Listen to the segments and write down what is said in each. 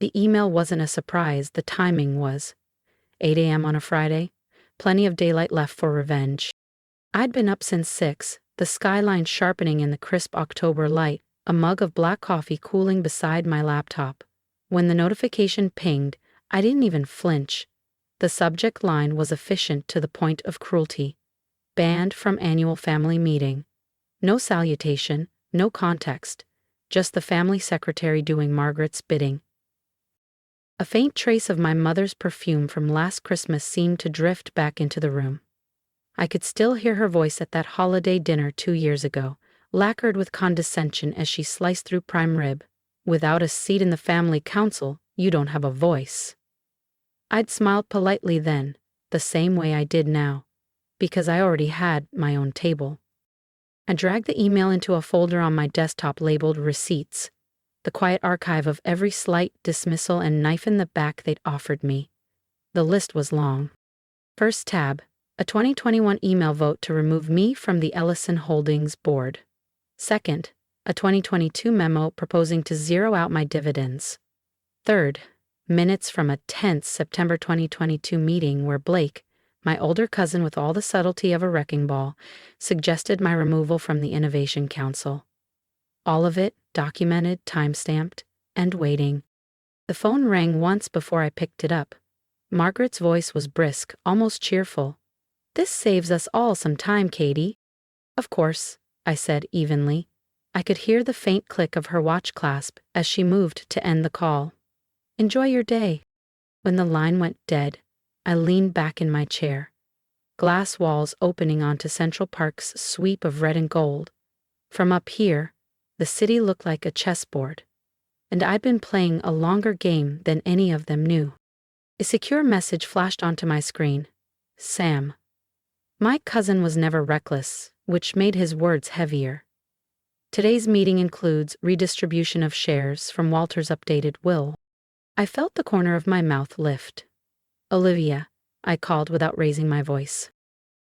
The email wasn't a surprise, the timing was. 8 a.m. on a Friday, plenty of daylight left for revenge. I'd been up since 6, the skyline sharpening in the crisp October light, a mug of black coffee cooling beside my laptop. When the notification pinged, I didn't even flinch. The subject line was efficient to the point of cruelty. Banned from annual family meeting. No salutation, no context, just the family secretary doing Margaret's bidding. A faint trace of my mother's perfume from last Christmas seemed to drift back into the room. I could still hear her voice at that holiday dinner 2 years ago, lacquered with condescension as she sliced through prime rib. Without a seat in the family council, you don't have a voice. I'd smiled politely then, the same way I did now, because I already had my own table. I dragged the email into a folder on my desktop labeled Receipts, the quiet archive of every slight, dismissal, and knife in the back they'd offered me. The list was long. First tab, a 2021 email vote to remove me from the Ellison Holdings board. Second, a 2022 memo proposing to zero out my dividends. Third, minutes from a tense September 2022 meeting where Blake, my older cousin with all the subtlety of a wrecking ball, suggested my removal from the Innovation Council. All of it documented, time-stamped, and waiting. The phone rang once before I picked it up. Margaret's voice was brisk, almost cheerful. "This saves us all some time, Katie." "Of course," I said evenly. I could hear the faint click of her watch clasp as she moved to end the call. "Enjoy your day." When the line went dead, I leaned back in my chair. Glass walls opening onto Central Park's sweep of red and gold. From up here, the city looked like a chessboard, and I'd been playing a longer game than any of them knew. A secure message flashed onto my screen. Sam. My cousin was never reckless, which made his words heavier. Today's meeting includes redistribution of shares from Walter's updated will. I felt the corner of my mouth lift. "Olivia," I called without raising my voice.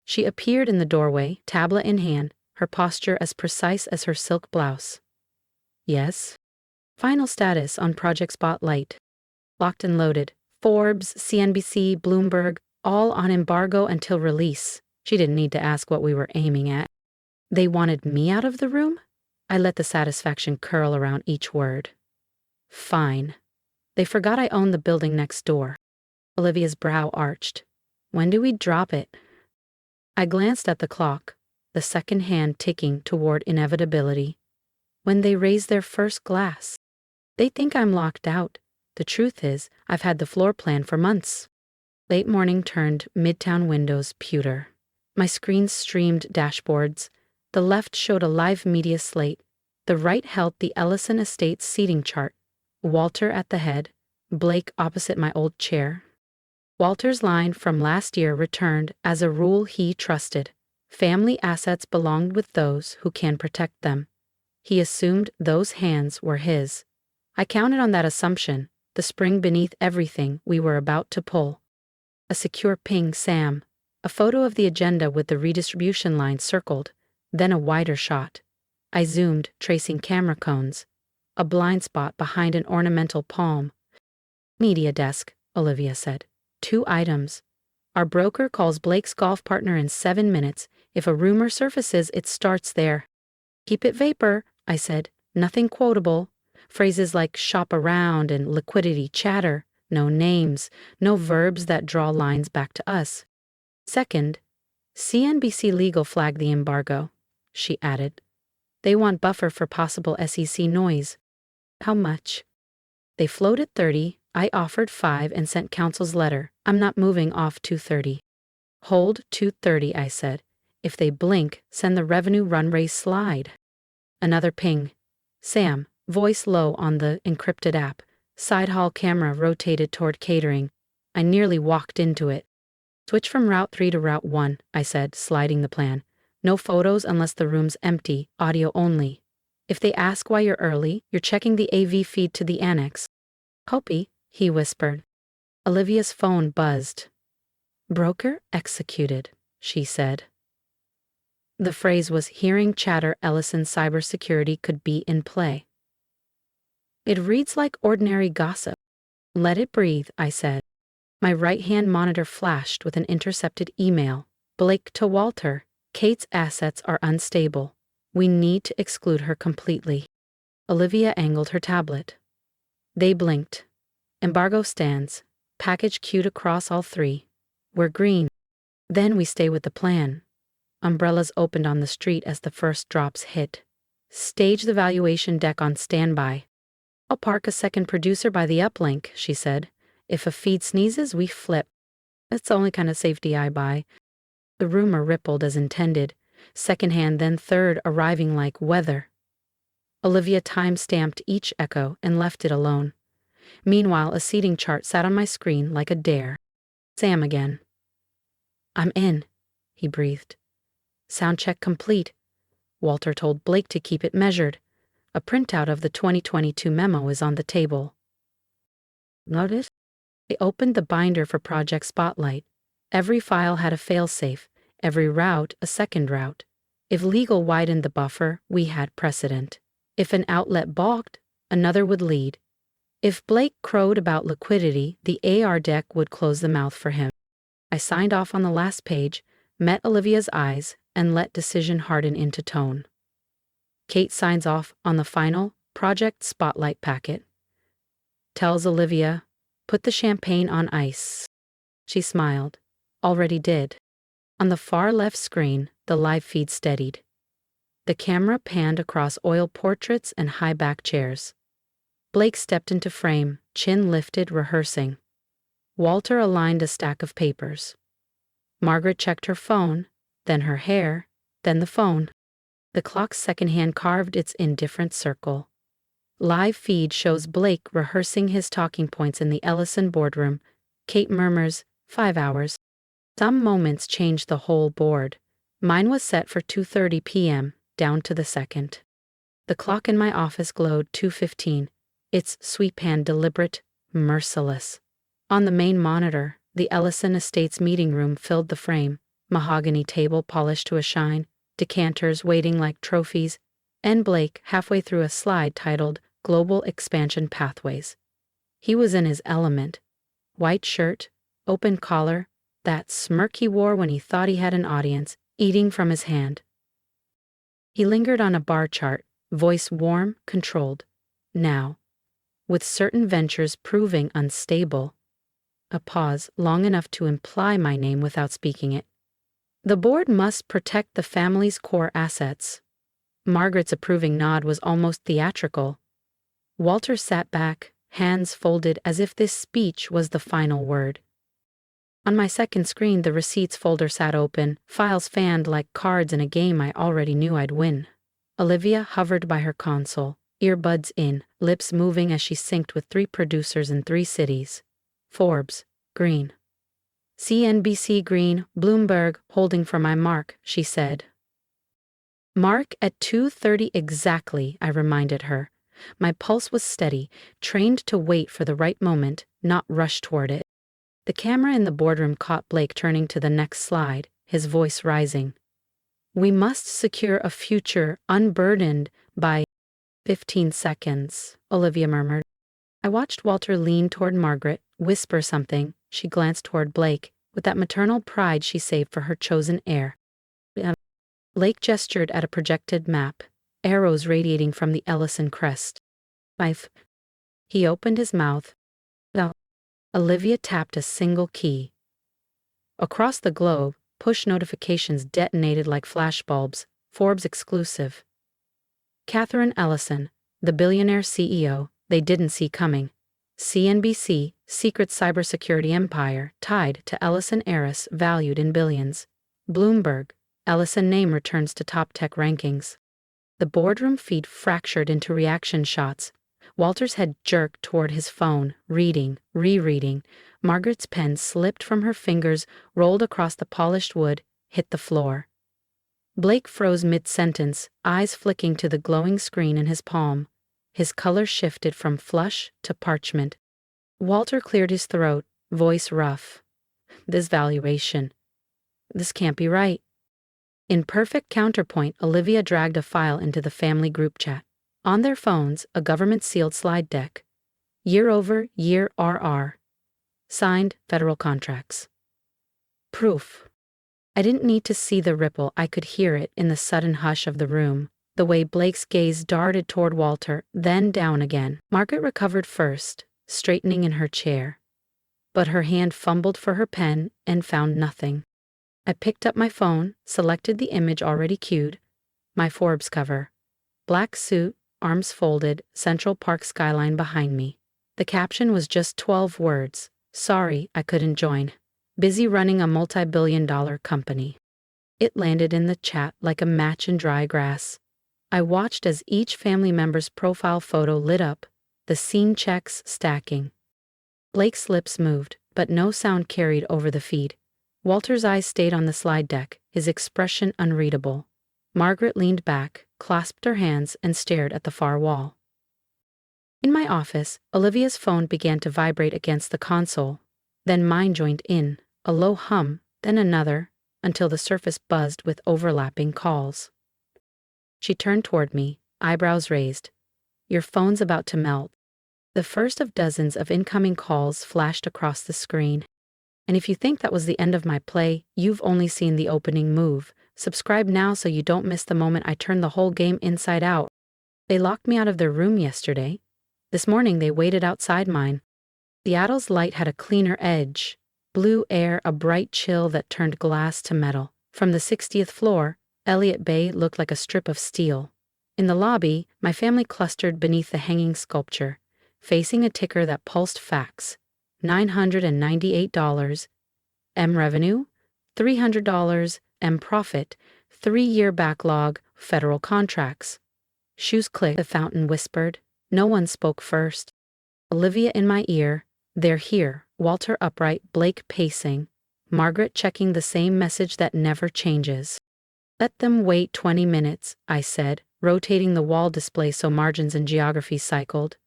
She appeared in the doorway, tablet in hand, her posture as precise as her silk blouse. "Yes?" "Final status on Project Spotlight. Locked and loaded. Forbes, CNBC, Bloomberg, all on embargo until release." She didn't need to ask what we were aiming at. They wanted me out of the room? I let the satisfaction curl around each word. Fine. They forgot I owned the building next door. Olivia's brow arched. When do we drop it? I glanced at the clock, the second hand ticking toward inevitability. When they raise their first glass. They think I'm locked out. The truth is, I've had the floor plan for months. Late morning turned midtown windows pewter. My screen streamed dashboards. The left showed a live media slate. The right held the Ellison Estates seating chart. Walter at the head, Blake opposite my old chair. Walter's line from last year returned as a rule he trusted. Family assets belonged with those who can protect them. He assumed those hands were his. I counted on that assumption, the spring beneath everything we were about to pull. A secure ping, Sam. A photo of the agenda with the redistribution line circled, then a wider shot. I zoomed, tracing camera cones. A blind spot behind an ornamental palm. "Media desk," Olivia said. 2 items. "Our broker calls Blake's golf partner in 7 minutes. If a rumor surfaces, it starts there." "Keep it vapor," I said. "Nothing quotable. Phrases like shop around and liquidity chatter. No names, no verbs that draw lines back to us." "Second, CNBC Legal flagged the embargo," she added. "They want buffer for possible SEC noise." "How much?" "They floated 30, I offered 5 and sent counsel's letter. I'm not moving off 230. "Hold 230, I said. If they blink, send the revenue run raise slide." Another ping. "Sam," voice low on the encrypted app. Side hall camera rotated toward catering. I nearly walked into it. "Switch from Route 3 to Route 1, I said, sliding the plan. "No photos unless the room's empty, audio only. If they ask why you're early, you're checking the AV feed to the annex." "Hopi," he whispered. Olivia's phone buzzed. "Broker executed," she said. The phrase was hearing chatter Ellison cybersecurity could be in play. "It reads like ordinary gossip," Let it breathe, I said. My right-hand monitor flashed with an intercepted email. Blake to Walter. Kate's assets are unstable. We need to exclude her completely. Olivia angled her tablet. They blinked. Embargo stands. Package queued across all three. We're green. Then we stay with the plan. Umbrellas opened on the street as the first drops hit. Stage the valuation deck on standby. I'll park a second producer by the uplink, she said. If a feed sneezes, we flip. That's the only kind of safety I buy. The rumor rippled as intended, secondhand then third arriving like weather. Olivia time-stamped each echo and left it alone. Meanwhile, a seating chart sat on my screen like a dare. Sam again. I'm in, he breathed. Sound check complete. Walter told Blake to keep it measured. A printout of the 2022 memo is on the table. Notice? They opened the binder for Project Spotlight. Every file had a failsafe, every route a second route. If legal widened the buffer, we had precedent. If an outlet balked, another would lead. If Blake crowed about liquidity, the AR deck would close the mouth for him. I signed off on the last page, met Olivia's eyes, and let decision harden into tone. Kate signs off on the final Project Spotlight packet. Tells Olivia, put the champagne on ice. She smiled. Already did. On the far left screen, the live feed steadied. The camera panned across oil portraits and high-back chairs. Blake stepped into frame, chin lifted, rehearsing. Walter aligned a stack of papers. Margaret checked her phone, then her hair, then the phone. The clock's second hand carved its indifferent circle. Live feed shows Blake rehearsing his talking points in the Ellison boardroom. Kate murmurs, 5 hours. Some moments changed the whole board. Mine was set for 2:30 p.m., down to the second. The clock in my office glowed 2:15, its sweep hand deliberate, merciless. On the main monitor, the Ellison Estates meeting room filled the frame, mahogany table polished to a shine, decanters waiting like trophies, and Blake halfway through a slide titled Global Expansion Pathways. He was in his element. White shirt, open collar, that smirk he wore when he thought he had an audience, eating from his hand. He lingered on a bar chart, voice warm, controlled. Now, with certain ventures proving unstable. A pause long enough to imply my name without speaking it. The board must protect the family's core assets. Margaret's approving nod was almost theatrical. Walter sat back, hands folded as if this speech was the final word. On my second screen, the receipts folder sat open, files fanned like cards in a game I already knew I'd win. Olivia hovered by her console, earbuds in, lips moving as she synced with 3 producers in 3 cities. Forbes, green. CNBC green, Bloomberg, holding for my mark, she said. Mark at 2:30 exactly, I reminded her. My pulse was steady, trained to wait for the right moment, not rush toward it. The camera in the boardroom caught Blake turning to the next slide, his voice rising. We must secure a future unburdened by 15 seconds, Olivia murmured. I watched Walter lean toward Margaret, whisper something. She glanced toward Blake, with that maternal pride she saved for her chosen heir. Blake gestured at a projected map, arrows radiating from the Ellison crest. He opened his mouth. Olivia tapped a single key. Across the globe, push notifications detonated like flashbulbs, Forbes exclusive. Catherine Ellison, the billionaire CEO they didn't see coming. CNBC, secret cybersecurity empire tied to Ellison heiress valued in billions. Bloomberg, Ellison name returns to top tech rankings. The boardroom feed fractured into reaction shots. Walter's head jerked toward his phone, reading, rereading. Margaret's pen slipped from her fingers, rolled across the polished wood, hit the floor. Blake froze mid-sentence, eyes flicking to the glowing screen in his palm. His color shifted from flush to parchment. Walter cleared his throat, voice rough. This valuation. This can't be right. In perfect counterpoint, Olivia dragged a file into the family group chat. On their phones, a government-sealed slide deck. Year-over-year RR. Signed federal contracts. Proof. I didn't need to see the ripple, I could hear it in the sudden hush of the room, the way Blake's gaze darted toward Walter, then down again. Margaret recovered first, straightening in her chair. But her hand fumbled for her pen and found nothing. I picked up my phone, selected the image already cued, my Forbes cover. Black suit, arms folded, Central Park skyline behind me. The caption was just 12 words. Sorry, I couldn't join. Busy running a multi-billion-dollar company. It landed in the chat like a match in dry grass. I watched as each family member's profile photo lit up, the scene checks stacking. Blake's lips moved, but no sound carried over the feed. Walter's eyes stayed on the slide deck, his expression unreadable. Margaret leaned back, clasped her hands, and stared at the far wall. In my office, Olivia's phone began to vibrate against the console. Then mine joined in, a low hum, then another, until the surface buzzed with overlapping calls. She turned toward me, eyebrows raised. Your phone's about to melt. The first of dozens of incoming calls flashed across the screen. And if you think that was the end of my play, you've only seen the opening move. Subscribe now so you don't miss the moment I turn the whole game inside out. They locked me out of their room yesterday. This morning they waited outside mine. Seattle's light had a cleaner edge. Blue air, a bright chill that turned glass to metal. From the 60th floor, Elliott Bay looked like a strip of steel. In the lobby, my family clustered beneath the hanging sculpture, facing a ticker that pulsed facts. $998. M revenue? $300. M profit? 3-year backlog, federal contracts. Shoes clicked, the fountain whispered. No one spoke first. Olivia in my ear. They're here. Walter upright, Blake pacing. Margaret checking the same message that never changes. Let them wait 20 minutes, I said, rotating the wall display so margins and geography cycled.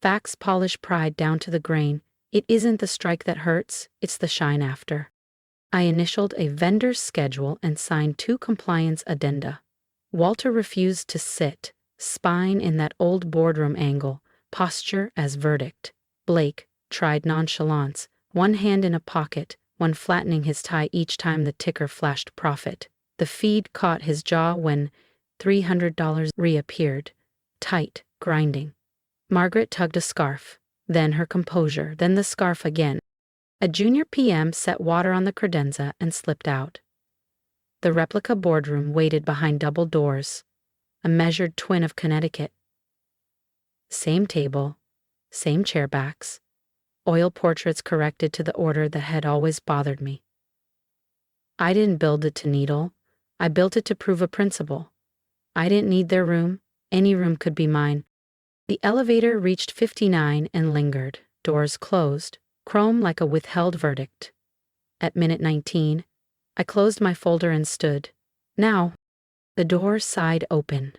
Facts polish pride down to the grain. It isn't the strike that hurts, it's the shine after. I initialed a vendor's schedule and signed 2 compliance addenda. Walter refused to sit, spine in that old boardroom angle, posture as verdict. Blake tried nonchalance, one hand in a pocket, one flattening his tie each time the ticker flashed profit. The feed caught his jaw when $300 reappeared, tight, grinding. Margaret tugged a scarf, then her composure, then the scarf again. A junior PM set water on the credenza and slipped out. The replica boardroom waited behind double doors, a measured twin of Connecticut. Same table, same chairbacks, oil portraits corrected to the order that had always bothered me. I didn't build it to needle, I built it to prove a principle. I didn't need their room, any room could be mine. The elevator reached 59 and lingered, doors closed, chrome like a withheld verdict. At minute 19, I closed my folder and stood. Now, the door sighed open.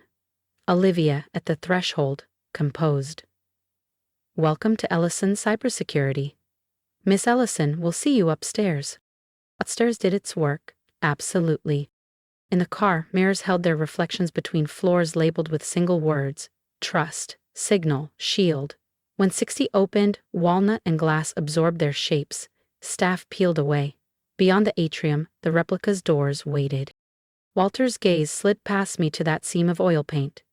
Olivia, at the threshold, composed. Welcome to Ellison Cybersecurity. Miss Ellison, we'll see you upstairs. Upstairs did its work, absolutely. In the car, mirrors held their reflections between floors labeled with single words: trust, signal, shield. When 60 opened, walnut and glass absorbed their shapes. Staff peeled away. Beyond the atrium, the replica's doors waited. Walter's gaze slid past me to that seam of oil paint.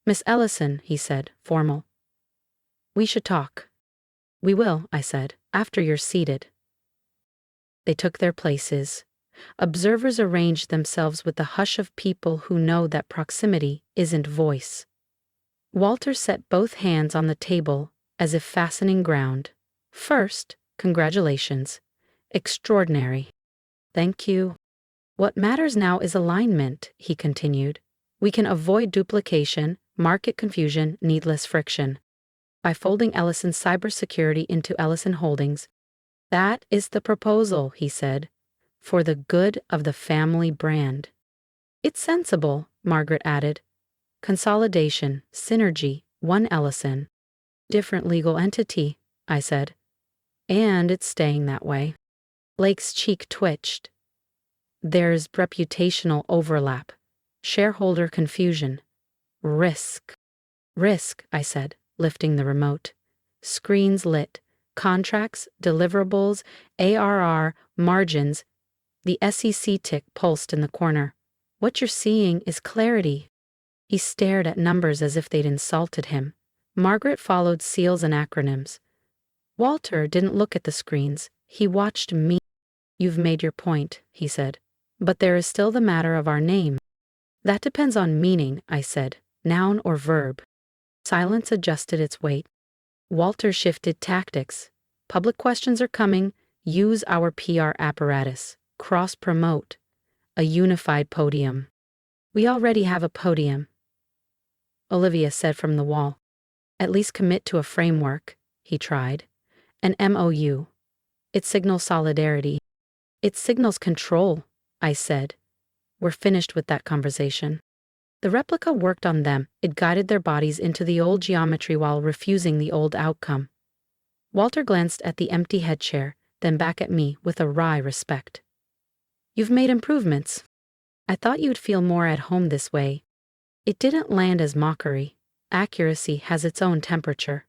Miss Ellison, he said, formal. We should talk. We will, I said, after you're seated. They took their places. Observers arranged themselves with the hush of people who know that proximity isn't voice. Walter set both hands on the table as if fastening ground. First, congratulations. Extraordinary. Thank you. What matters now is alignment, he continued. We can avoid duplication, market confusion, needless friction. By folding Ellison Cybersecurity into Ellison Holdings. That is the proposal, he said, for the good of the family brand. It's sensible, Margaret added. Consolidation, synergy, one Ellison. Different legal entity, I said. And it's staying that way. Blake's cheek twitched. There's reputational overlap, shareholder confusion, risk. Risk, I said, lifting the remote. Screens lit. Contracts, deliverables, ARR, margins. The SEC tick pulsed in the corner. What you're seeing is clarity. He stared at numbers as if they'd insulted him. Margaret followed seals and acronyms. Walter didn't look at the screens. He watched me. You've made your point, he said. But there is still the matter of our name. That depends on meaning, I said. Noun or verb. Silence adjusted its weight. Walter shifted tactics. Public questions are coming. Use our PR apparatus. Cross-promote. A unified podium. We already have a podium, Olivia said from the wall. At least commit to a framework, he tried. An MOU. It signals solidarity. It signals control, I said. We're finished with that conversation. The replica worked on them. It guided their bodies into the old geometry while refusing the old outcome. Walter glanced at the empty headchair, then back at me with a wry respect. You've made improvements. I thought you'd feel more at home this way. It didn't land as mockery. Accuracy has its own temperature.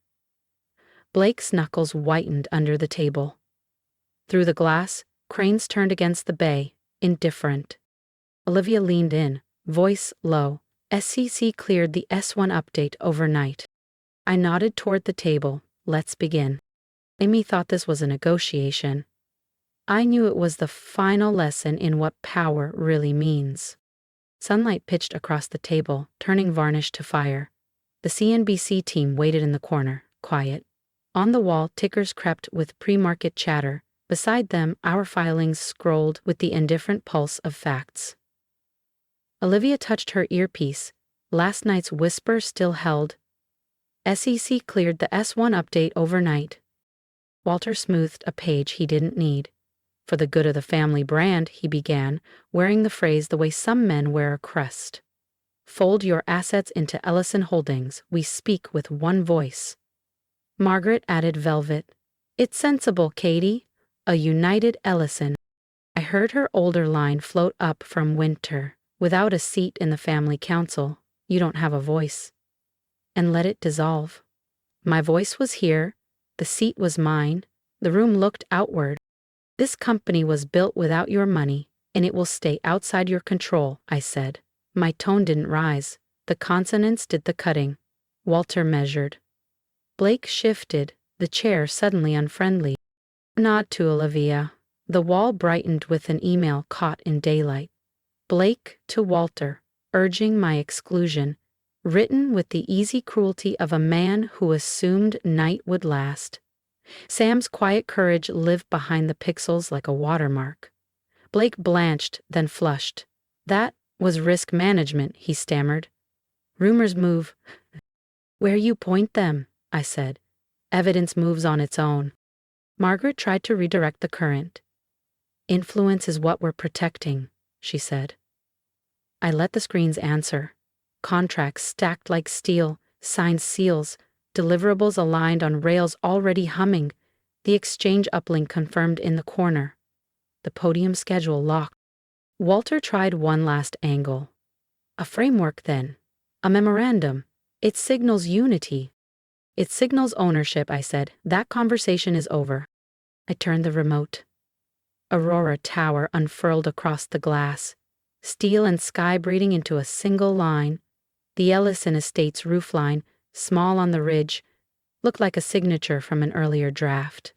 Blake's knuckles whitened under the table. Through the glass, cranes turned against the bay, indifferent. Olivia leaned in, voice low. SEC cleared the S1 update overnight. I nodded toward the table. Let's begin. Amy thought this was a negotiation. I knew it was the final lesson in what power really means. Sunlight pitched across the table, turning varnish to fire. The CNBC team waited in the corner, quiet. On the wall, tickers crept with pre-market chatter. Beside them, our filings scrolled with the indifferent pulse of facts. Olivia touched her earpiece. Last night's whisper still held. SEC cleared the S1 update overnight. Walter smoothed a page he didn't need. For the good of the family brand, he began, wearing the phrase the way some men wear a crest. Fold your assets into Ellison Holdings. We speak with one voice. Margaret added velvet. It's sensible, Katie. A united Ellison. I heard her older line float up from Winter. Without a seat in the family council, you don't have a voice. And let it dissolve. My voice was here. The seat was mine. The room looked outward. This company was built without your money, and it will stay outside your control, I said. My tone didn't rise. The consonants did the cutting. Walter measured. Blake shifted, the chair suddenly unfriendly. Nod to Olivia. The wall brightened with an email caught in daylight. Blake to Walter, urging my exclusion, written with the easy cruelty of a man who assumed night would last. Sam's quiet courage lived behind the pixels like a watermark. Blake blanched, then flushed. That was risk management, he stammered. Rumors move. Where you point them, I said. Evidence moves on its own. Margaret tried to redirect the current. Influence is what we're protecting, she said. I let the screens answer. Contracts stacked like steel, signed seals, deliverables aligned on rails already humming, the exchange uplink confirmed in the corner. The podium schedule locked. Walter tried one last angle. A framework, then. A memorandum. It signals unity. It signals ownership, I said. That conversation is over. I turned the remote. Aurora Tower unfurled across the glass. Steel and sky breeding into a single line. The Ellison Estates roofline, small on the ridge, looked like a signature from an earlier draft.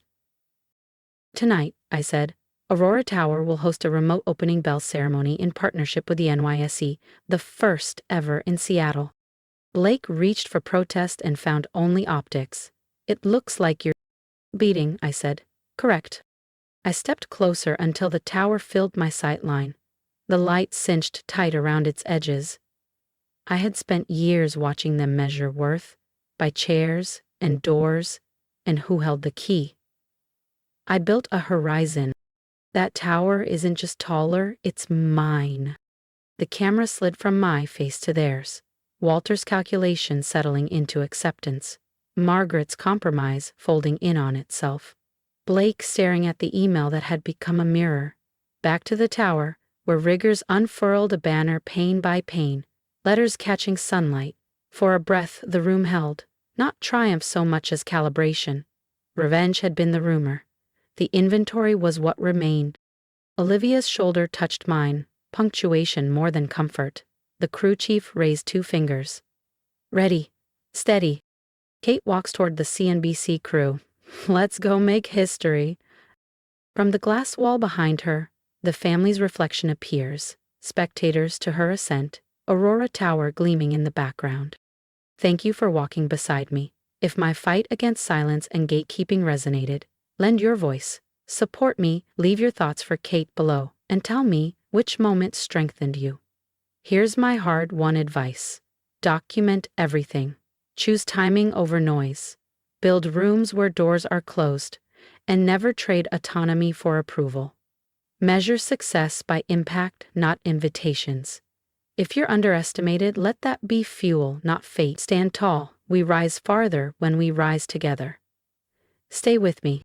Tonight, I said, Aurora Tower will host a remote opening bell ceremony in partnership with the NYSE, the first ever in Seattle. Blake reached for protest and found only optics. It looks like you're beating, I said. Correct. I stepped closer until the tower filled my sight line. The light cinched tight around its edges. I had spent years watching them measure worth, by chairs and doors, and who held the key. I built a horizon. That tower isn't just taller, it's mine. The camera slid from my face to theirs. Walter's calculation settling into acceptance. Margaret's compromise folding in on itself. Blake staring at the email that had become a mirror. Back to the tower, where riggers unfurled a banner pane by pane, letters catching sunlight. For a breath the room held. Not triumph so much as calibration. Revenge had been the rumor. The inventory was what remained. Olivia's shoulder touched mine, punctuation more than comfort. The crew chief raised 2 fingers. Ready. Steady. Kate walks toward the CNBC crew. Let's go make history. From the glass wall behind her, the family's reflection appears, spectators to her ascent, Aurora Tower gleaming in the background. Thank you for walking beside me. If my fight against silence and gatekeeping resonated, lend your voice. Support me, leave your thoughts for Kate below, and tell me which moment strengthened you. Here's my hard-won advice. Document everything. Choose timing over noise. Build rooms where doors are closed, and never trade autonomy for approval. Measure success by impact, not invitations. If you're underestimated, let that be fuel, not fate. Stand tall. We rise farther when we rise together. Stay with me.